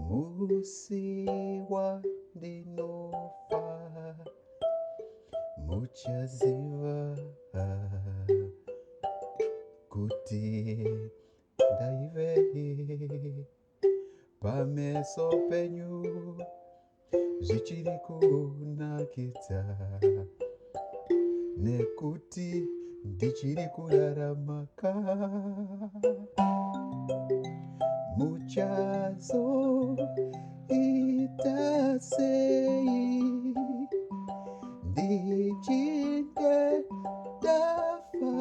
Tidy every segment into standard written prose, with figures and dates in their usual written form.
Musiwa ndinofa muchaziva kuti ndaive pameso penyu zvichiri kunakidza nekuti ndichiri kuraramaka muchazoita sei ndichinge ndafa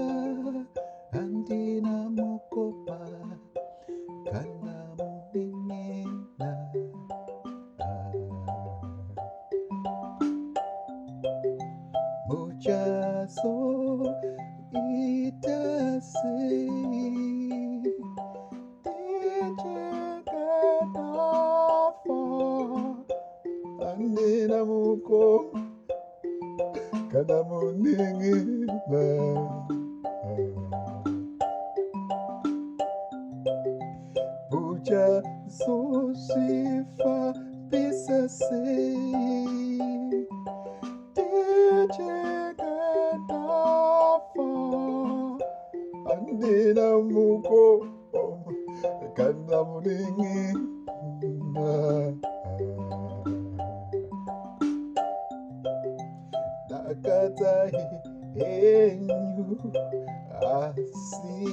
handina mukova kana munin'ina muchazoita sei andina muko kana muning'ina uchazozvifambisa sei ndichenge ndafa andina muko kana muning'ina dakatai henyu asi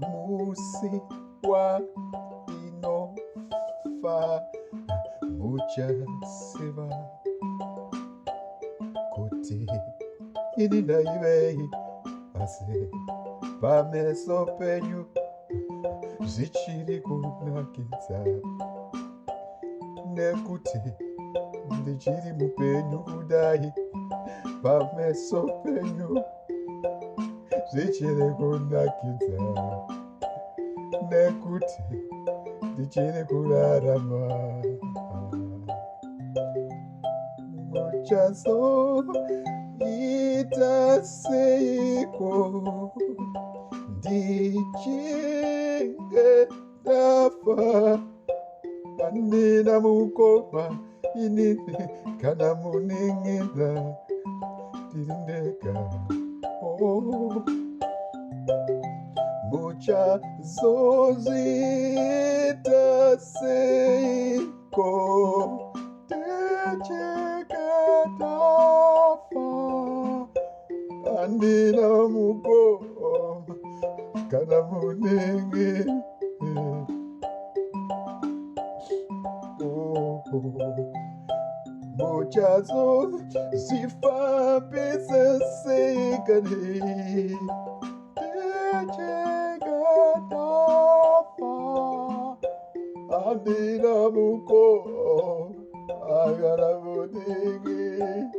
musi wandinofa muchaziva kuti ini ndaivei asi pameso penyu zvichiri kunakidza nekuti ndichiri mupenyu kudai pameso penyu zvichiri kunakidza nekuti ndichiri kurarama muchazoita seiko ndichinge ndafa handina mukova inini kana muning'ina ndiri ndega muchazozviita seiko ndichinge ndafa handina mukova kana muning'ina muchazozvifambisa sei kani ndichinge ndafa handina muko kana muning'ina